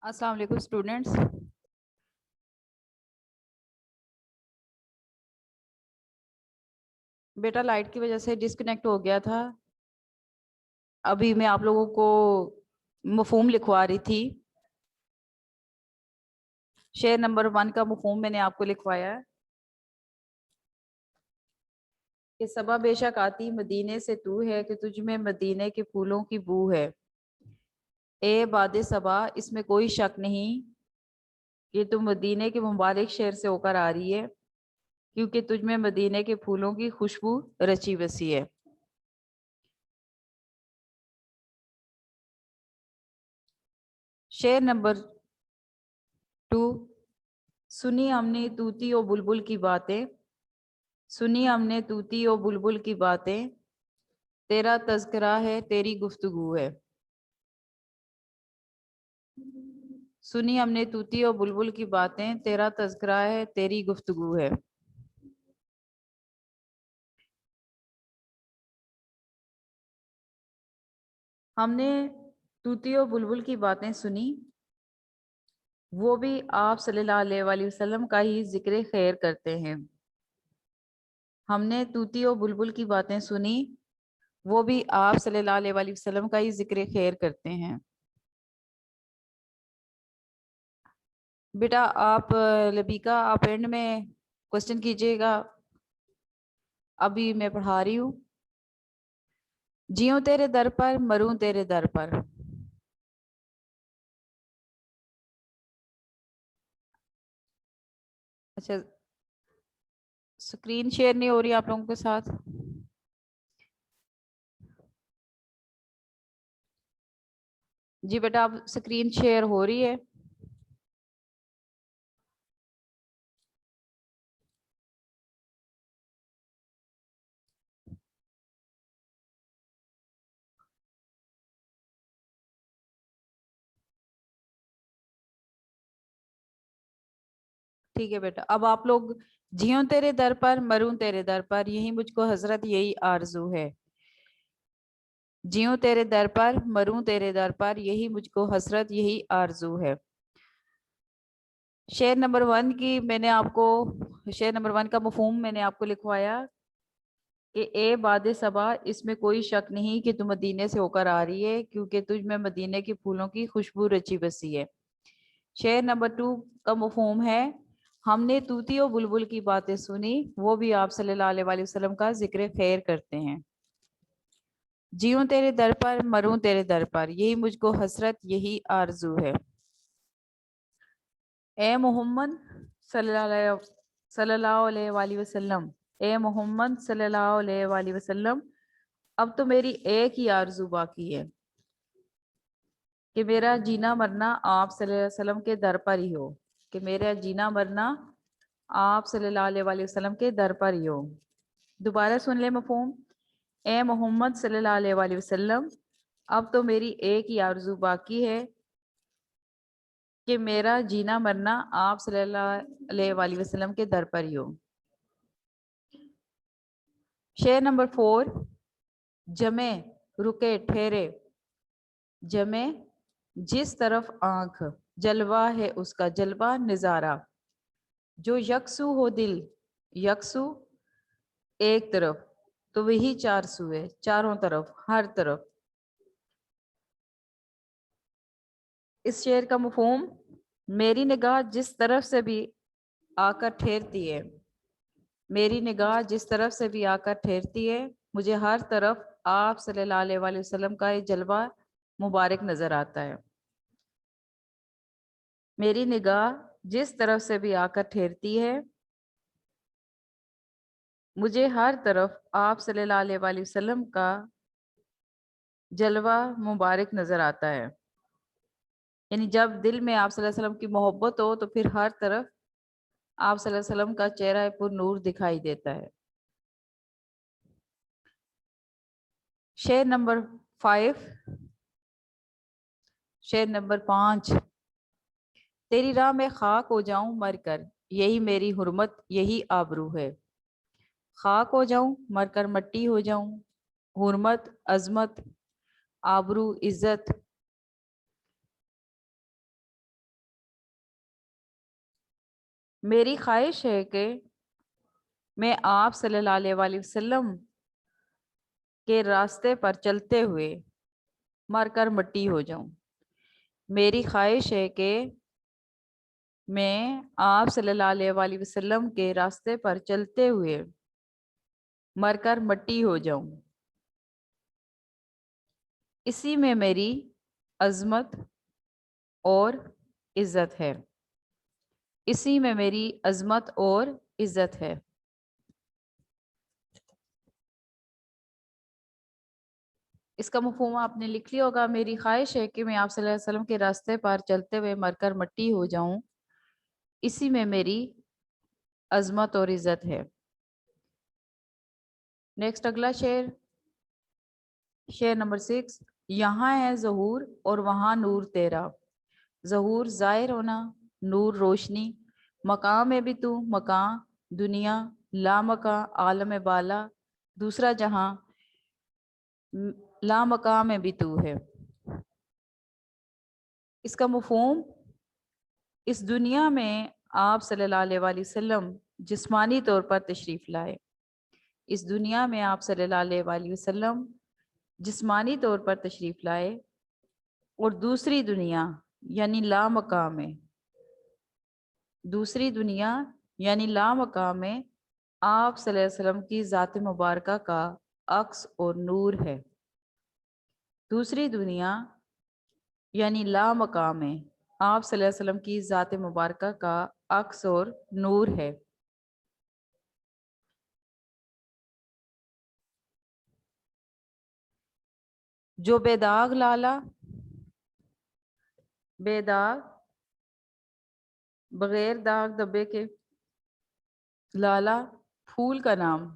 السلام علیکم اسٹوڈینٹس. بیٹا لائٹ کی وجہ سے ڈسکنیکٹ ہو گیا تھا. ابھی میں آپ لوگوں کو مفہوم لکھوا رہی تھی. شعر نمبر 1 کا مفہوم میں نے آپ کو لکھوایا ہے کہ صبا بے شک آتی مدینے سے تو ہے کہ تجھ میں مدینے کے پھولوں کی بو ہے. اے باد صبا، اس میں کوئی شک نہیں کہ تم مدینے کے مبارک شہر سے ہو کر آ رہی ہے، کیونکہ تجھ میں مدینے کے پھولوں کی خوشبو رچی بسی ہے. شعر نمبر 2. سنی ہم نے طوطی و بلبل کی باتیں، سنی ہم نے طوطی و بلبل کی باتیں، تیرا تذکرہ ہے تیری گفتگو ہے. سنی ہم نے طوطی و بلبل کی باتیں، تیرا تذکرہ ہے تیری گفتگو ہے. ہم نے طوطی و بلبل کی باتیں سنی، وہ بھی آپ صلی اللہ علیہ وآلہ وسلم کا ہی ذکر خیر کرتے ہیں. ہم نے طوطی و بلبل کی باتیں سنی، وہ بھی آپ صلی اللہ علیہ وآلہ وسلم کا ہی ذکر خیر کرتے ہیں. بیٹا آپ لبیکا، آپ اینڈ میں کوشچن کیجئے گا. ابھی میں پڑھا رہی ہوں. جیوں تیرے در پر، مروں تیرے در پر. اچھا، سکرین شیئر نہیں ہو رہی آپ لوگوں کے ساتھ؟ جی بیٹا، اب سکرین شیئر ہو رہی ہے. ٹھیک ہے بیٹا، اب آپ لوگ جیوں تیرے در پر، مروں تیرے در پر، یہی مجھ کو حضرت یہی آرزو ہے. جیوں تیرے در پر، مروں تیرے در پر، یہی مجھ کو حسرت یہی آرزو ہے. شعر نمبر 1 کی میں نے آپ کو، شعر نمبر 1 کا مفہوم میں نے آپ کو لکھوایا کہ اے باد صبا، اس میں کوئی شک نہیں کہ تم مدینے سے ہو کر آ رہی ہے، کیونکہ تجھ میں مدینے کے پھولوں کی خوشبو رچی بسی ہے. شعر نمبر 2 کا مفہوم ہے ہم نے طوطی و بلبل کی باتیں سنی، وہ بھی آپ صلی اللہ علیہ وآلہ وسلم کا ذکر خیر کرتے ہیں. جیوں تیرے در پر، مروں تیرے در پر، یہی مجھ کو حسرت یہی آرزو ہے. اے محمد صلی اللہ علیہ وآلہ وسلم، اے محمد صلی اللہ علیہ وآلہ وسلم، اب تو میری ایک ہی آرزو باقی ہے کہ میرا جینا مرنا آپ صلی اللہ علیہ وسلم کے در پر ہی ہو، کہ میرا جینا مرنا آپ صلی اللہ علیہ وآلہ وسلم کے در پر ہی ہو. دوبارہ سن لیں مفہوم. اے محمد صلی اللہ علیہ وآلہ وسلم، اب تو میری ایک ہی آرزو باقی ہے کہ میرا جینا مرنا آپ صلی اللہ علیہ وآلہ وسلم کے در پر ہی ہو. شعر نمبر 4. جمے رکے ٹھہرے، جمے جس طرف آنکھ، جلوہ ہے اس کا جلوہ نظارہ. جو یکسو ہو دل، یکسو ایک طرف، تو وہی 400 ہے، چاروں طرف، ہر طرف. اس شعر کا مفہوم میری نگاہ جس طرف سے بھی آ کر ٹھہرتی ہے، میری نگاہ جس طرف سے بھی آ کر ٹھہرتی ہے، مجھے ہر طرف آپ صلی اللہ علیہ وآلہ وسلم کا یہ جلوہ مبارک نظر آتا ہے. میری نگاہ جس طرف سے بھی آ کر ٹھہرتی ہے، مجھے ہر طرف آپ صلی اللہ علیہ وآلہ وسلم کا جلوہ مبارک نظر آتا ہے. یعنی جب دل میں آپ صلی اللہ علیہ وسلم کی محبت ہو تو پھر ہر طرف آپ صلی اللہ علیہ وسلم کا چہرہ پر نور دکھائی دیتا ہے. شعر نمبر 5. شعر نمبر 5. تیری راہ میں خاک ہو جاؤں مر کر، یہی میری حرمت یہی آبرو ہے. خاک ہو جاؤں، مر کر مٹی ہو جاؤں، حرمت، عظمت، آبرو، عزت، میری خواہش ہے کہ میں آپ صلی اللہ علیہ وآلہ وسلم کے راستے پر چلتے ہوئے مر کر مٹی ہو جاؤں۔ میری خواہش ہے کہ میں آپ صلی اللہ علیہ وآلہ وسلم کے راستے پر چلتے ہوئے مر کر مٹی ہو جاؤں۔ اسی میں میری عظمت اور عزت ہے، اسی میں میری عظمت اور عزت ہے۔ اس کا مفہوم آپ نے لکھ لیا ہوگا۔ میری خواہش ہے کہ میں آپ صلی اللہ علیہ وسلم کے راستے پر چلتے ہوئے مر کر مٹی ہو جاؤں، اسی میں میری عظمت اور عزت ہے۔ نیکسٹ اگلا شعر، شعر نمبر 6۔ یہاں ہے ظہور اور وہاں نور تیرا، ظہور ظاہر ہونا، نور روشنی، مقام میں بھی تو مقام دنیا، لامکاں عالم بالا، دوسرا جہاں، لامکاں میں بھی تو ہے۔ اس کا مفہوم، اس دنیا میں آپ صلی اللہ علیہ وآلہ وسلم جسمانی طور پر تشریف لائے، اس دنیا میں آپ صلی اللہ علیہ وآلہ وسلم جسمانی طور پر تشریف لائے، اور دوسری دنیا یعنی لامکاں میں، دوسری دنیا یعنی لامکاں میں آپ صلی اللہ علیہ وسلم کی ذات مبارکہ کا عکس اور نور ہے۔ دوسری دنیا یعنی لامکاں میں آپ صلی اللہ علیہ وسلم کی ذات مبارکہ کا عکس اور نور ہے۔ جو بے داغ لالا، بے داغ بغیر داغ دبے کے، لالا پھول کا نام،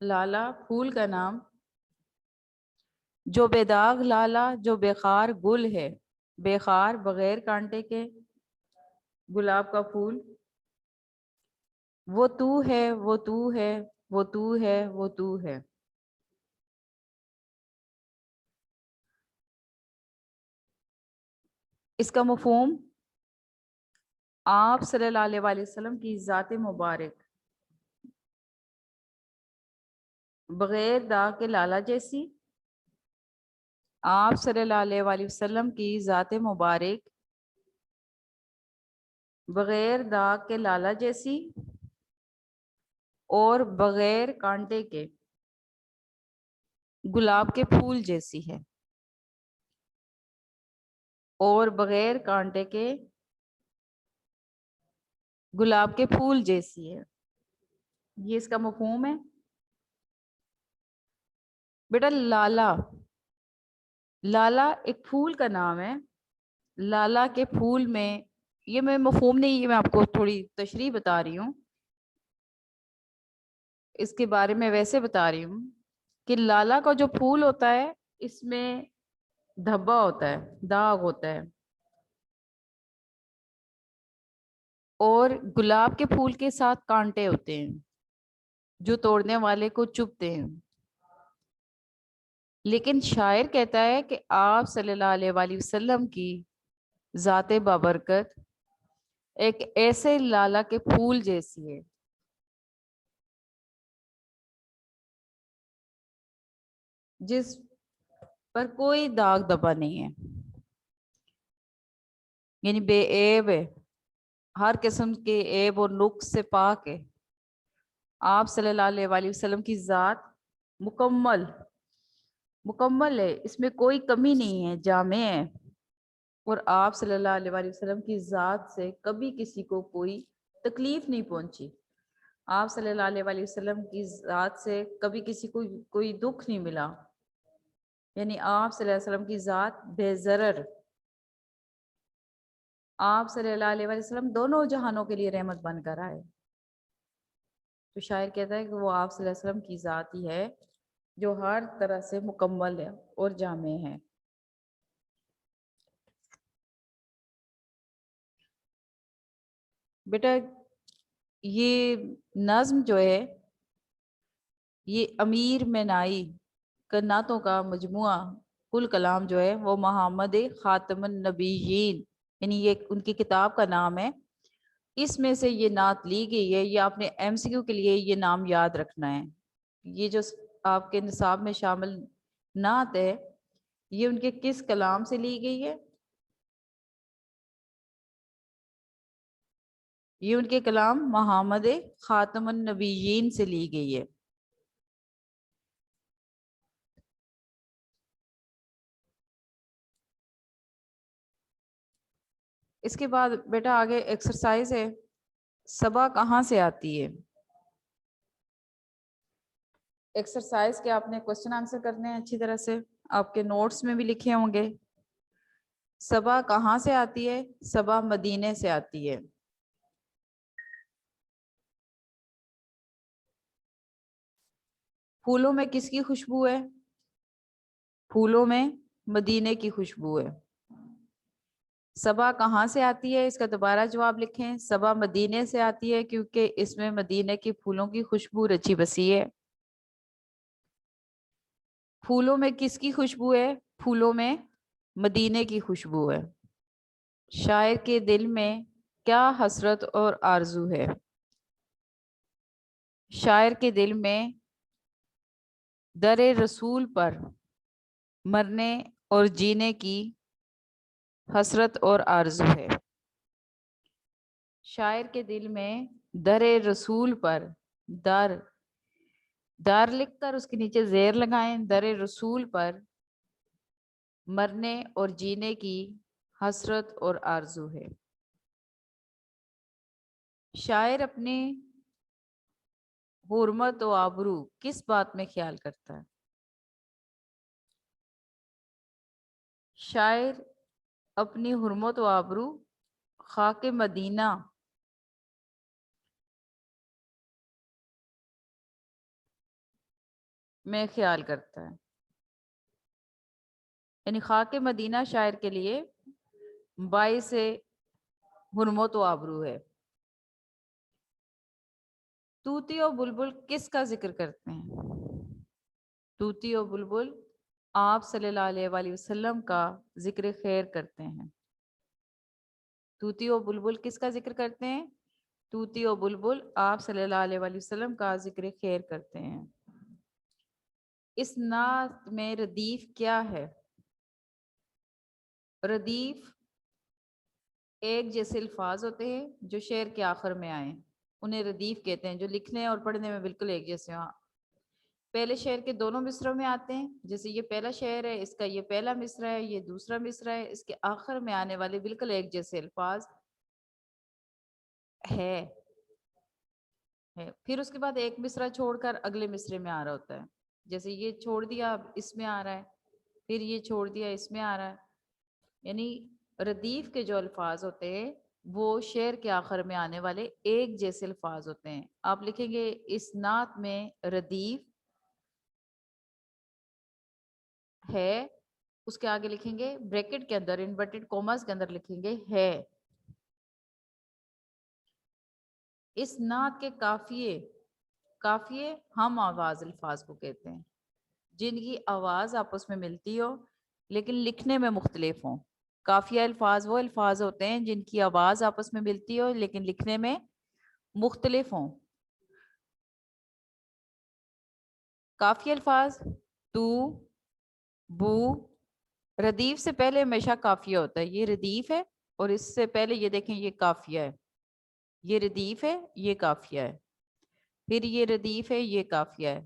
لالا پھول کا نام، جو بے داغ لالا جو بے خار گل ہے، بے خار بغیر کانٹے کے گلاب کا پھول، وہ تو ہے وہ تو ہے وہ تو ہے وہ تو ہے۔ اس کا مفہوم، آپ صلی اللہ علیہ وآلہ وسلم کی ذات مبارک بغیر داغ کے لالا جیسی، آپ صلی اللہ علیہ وآلہ وسلم کی ذات مبارک بغیر داغ کے لالا جیسی، اور بغیر کانٹے کے گلاب کے پھول جیسی ہے، اور بغیر کانٹے کے گلاب کے پھول جیسی ہے۔ یہ اس کا مفہوم ہے۔ بیٹا لالا، لالا ایک پھول کا نام ہے۔ لالا کے پھول میں، یہ میں مفہوم نہیں، یہ میں آپ کو تھوڑی تشریح بتا رہی ہوں، اس کے بارے میں ویسے بتا رہی ہوں کہ لالا کا جو پھول ہوتا ہے اس میں دھبا ہوتا ہے، داغ ہوتا ہے، اور گلاب کے پھول کے ساتھ کانٹے ہوتے ہیں جو توڑنے والے کو چبھتے ہیں۔ لیکن شاعر کہتا ہے کہ آپ صلی اللہ علیہ وآلہ وسلم کی ذات بابرکت ایک ایسے لالا کے پھول جیسی ہے جس پر کوئی داغ دبا نہیں ہے، یعنی بے عیب ہے، ہر قسم کے عیب اور نقص سے پاک ہے۔ آپ صلی اللہ علیہ وآلہ وسلم کی ذات مکمل ہے، اس میں کوئی کمی نہیں ہے، جامع ہے، اور آپ صلی اللہ علیہ وآلہ وسلم کی ذات سے کبھی کسی کو کوئی تکلیف نہیں پہنچی، آپ صلی اللہ علیہ وآلہ وسلم کی ذات سے کبھی کسی کو کوئی دکھ نہیں ملا، یعنی آپ صلی اللہ علیہ وسلم کی ذات بے ضرر، آپ صلی اللہ علیہ وآلہ وسلم دونوں جہانوں کے لیے رحمت بن کر آئے۔ تو شاعر کہتا ہے کہ وہ آپ صلی اللہ علیہ وسلم کی ذات ہی ہے جو ہر طرح سے مکمل ہے اور جامع ہے۔ بیٹا یہ نظم جو ہے، یہ امیر مینائی کا نعتوں کا مجموعہ، کل کلام جو ہے وہ محمد خاتم النبیین یعنی یہ ان کی کتاب کا نام ہے، اس میں سے یہ نعت لی گئی ہے. یہ آپ نے ایم سی کیو کے لیے یہ نام یاد رکھنا ہے. یہ جو آپ کے نصاب میں شامل نعت ہے یہ ان کے کس کلام سے لی گئی ہے؟ یہ ان کے کلام محمد خاتم النبیین سے لی گئی ہے. اس کے بعد بیٹا آگے ایکسرسائز ہے، صبا کہاں سے آتی ہے؟ ایکسرسائز کے آپ نے کوشچن آنسر کرنے ہیں اچھی طرح سے، آپ کے نوٹس میں بھی لکھے ہوں گے. صبا کہاں سے آتی ہے؟ صبا مدینے سے آتی ہے. پھولوں میں کس کی خوشبو ہے؟ پھولوں میں مدینے کی خوشبو ہے. صبا کہاں سے آتی ہے؟ اس کا دوبارہ جواب لکھیں. صبا مدینے سے آتی ہے کیونکہ اس میں مدینے کی پھولوں کی خوشبو رچی بسی ہے. پھولوں میں کس کی خوشبو ہے؟ پھولوں میں مدینے کی خوشبو ہے. شاعر کے دل میں کیا حسرت اور آرزو ہے؟ شاعر کے دل میں در رسول پر مرنے اور جینے کی حسرت اور آرزو ہے. شاعر کے دل میں در رسول پر، در لکھ کر اس کے نیچے زیر لگائیں، در رسول پر مرنے اور جینے کی حسرت اور آرزو ہے. شاعر اپنی حرمت و آبرو کس بات میں خیال کرتا ہے؟ شاعر اپنی حرمت و آبرو خاک مدینہ میں خیال کرتا ہے. یعنی خاک مدینہ شاعر کے لیے باعث حرمت و آبرو ہے. طوطی و بلبل کس کا ذکر کرتے ہیں؟ طوطی و بلبل آپ صلی اللہ علیہ وآلہ وسلم کا ذکر خیر کرتے ہیں. طوطی و بلبل کس کا ذکر کرتے ہیں؟ طوطی و بلبل آپ صلی اللہ علیہ وآلہ وسلم کا ذکر خیر کرتے ہیں. اس نعت میں ردیف کیا ہے؟ ردیف ایک جیسے الفاظ ہوتے ہیں جو شعر کے آخر میں آئیں، انہیں ردیف کہتے ہیں، جو لکھنے اور پڑھنے میں بالکل ایک جیسے ہوں. پہلے شعر کے دونوں مصرعوں میں آتے ہیں، جیسے یہ پہلا شعر ہے، اس کا یہ پہلا مصرع ہے، یہ دوسرا مصرع ہے، اس کے آخر میں آنے والے بالکل ایک جیسے الفاظ ہے. پھر اس کے بعد ایک مصرع چھوڑ کر اگلے مصرے میں آ رہا ہوتا ہے، جیسے یہ چھوڑ دیا اس میں آ رہا ہے، پھر یہ چھوڑ دیا اس میں آ رہا ہے. یعنی ردیف کے جو الفاظ ہوتے ہیں وہ شعر کے آخر میں آنے والے ایک جیسے الفاظ ہوتے ہیں. آپ لکھیں گے اس نعت میں ردیف ہے، اس کے آگے لکھیں گے بریکٹ کے اندر انورٹڈ کوماز کے اندر لکھیں گے ہے. اس نعت کے قافیے ہم آواز الفاظ کو کہتے ہیں، جن کی آواز آپس میں ملتی ہو لیکن لکھنے میں مختلف ہوں. قافیہ الفاظ وہ الفاظ ہوتے ہیں جن کی آواز آپس میں ملتی ہو لیکن لکھنے میں مختلف ہوں. قافیہ الفاظ تو، بو، ردیف سے پہلے ہمیشہ قافیہ ہوتا ہے. یہ ردیف ہے اور اس سے پہلے یہ دیکھیں یہ قافیہ ہے. یہ ردیف ہے، یہ قافیہ ہے، پھر یہ ردیف ہے، یہ قافیہ ہے.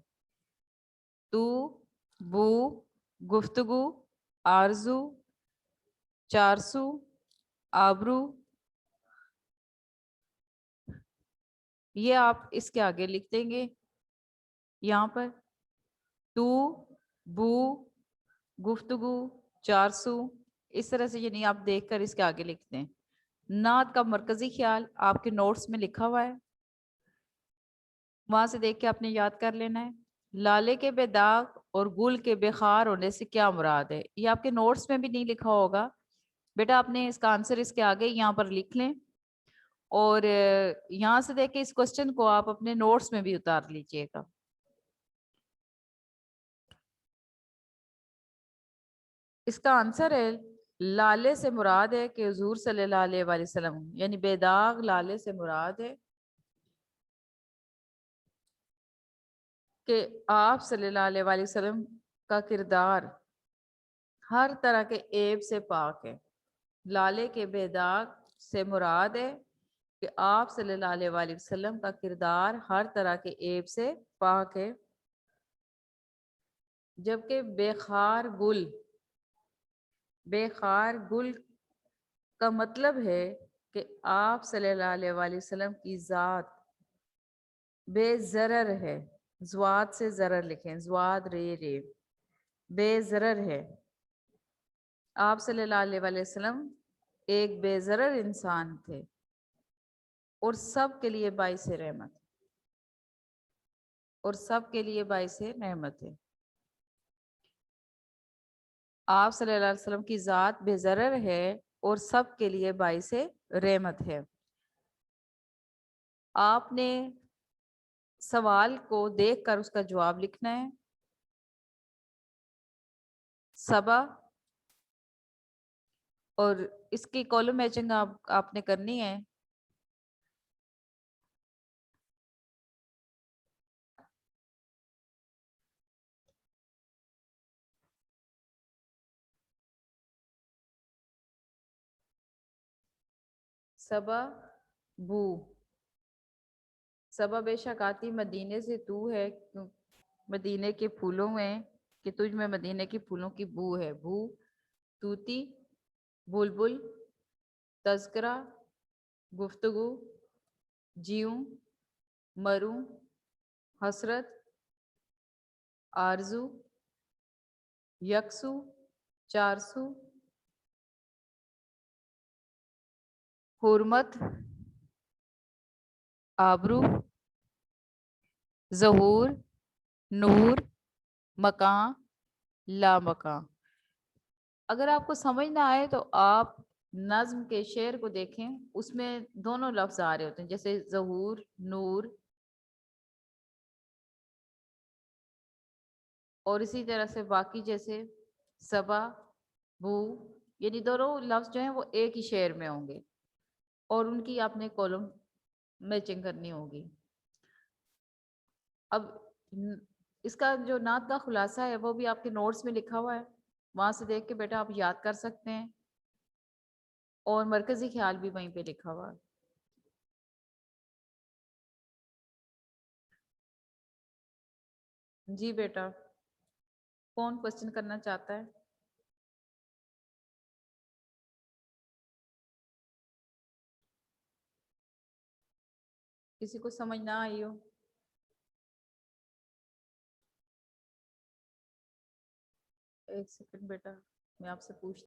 تو، بو، گفتگو، آرزو، چارسو، آبرو، یہ آپ اس کے آگے لکھ دیں گے یہاں پر. تو، بو، گفتگو، چارسو، اس طرح سے یعنی آپ دیکھ کر اس کے آگے لکھتے ہیں. نعت کا مرکزی خیال آپ کے نوٹس میں لکھا ہوا ہے، وہاں سے دیکھ کے آپ نے یاد کر لینا ہے. لالے کے بے داغ اور گل کے بے خار ہونے سے کیا مراد ہے؟ یہ آپ کے نوٹس میں بھی نہیں لکھا ہوگا بیٹا، آپ نے اس کا آنسر اس کے آگے یہاں پر لکھ لیں اور یہاں سے دیکھ کے اس کوسچن کو آپ اپنے نوٹس میں بھی اتار لیجئے گا. اس کا آنسر ہے لالے سے مراد ہے کہ حضور صلی اللہ علیہ وآلہ وسلم، یعنی بے داغ لالے سے مراد ہے کہ آپ صلی اللہ علیہ وآلہ وسلم کا کردار ہر طرح کے عیب سے پاک ہے۔ لالے کے بے داغ سے مراد ہے کہ آپ صلی اللہ علیہ وآلہ وسلم کا کردار ہر طرح کے عیب سے پاک ہے، جبکہ بے خار گل کا مطلب ہے کہ آپ صلی اللہ علیہ وآلہ وسلم کی ذات بے ضرر ہے۔ زواد سے ضرر لکھیں، زواد رے بے ضرر ہے۔ آپ صلی اللہ علیہ وآلہ وسلم ایک بے ضرر انسان تھے اور سب کے لیے باعث رحمت ہے۔ آپ صلی اللہ علیہ وسلم کی ذات بے ضرر ہے اور سب کے لیے باعث رحمت ہے۔ آپ نے سوال کو دیکھ کر اس کا جواب لکھنا ہے۔ صبا، اور اس کی کالم میچنگ آپ نے کرنی ہے۔ صبا بو، صبا بے شک آتی مدینے سے تو ہے، مدینے کے پھولوں میں، کہ تجھ میں مدینے کے پھولوں کی بو ہے۔ بو، توتی، بلبل، تذکرہ، گفتگو، جیوں، مروں، حسرت، آرزو، یکسو، چارسو، حرمت، آبرو، ظہور، نور، مکان، لامکان۔ اگر آپ کو سمجھ نہ آئے تو آپ نظم کے شعر کو دیکھیں، اس میں دونوں لفظ آ رہے ہوتے ہیں، جیسے ظہور، نور، اور اسی طرح سے باقی جیسے صبا، بو، یعنی دونوں لفظ جو ہیں وہ ایک ہی شعر میں ہوں گے اور ان کی آپ نے کالم میچنگ کرنی ہوگی۔ اب اس کا جو نعت کا خلاصہ ہے وہ بھی آپ کے نوٹس میں لکھا ہوا ہے، وہاں سے دیکھ کے بیٹا آپ یاد کر سکتے ہیں، اور مرکزی خیال بھی وہیں پہ لکھا ہوا ہے۔ جی بیٹا، کون کوشچن کرنا چاہتا ہے؟ کسی کو سمجھ نہ آئی ہو؟ ایک سیکنڈ بیٹا، میں آپ سے پوچھتی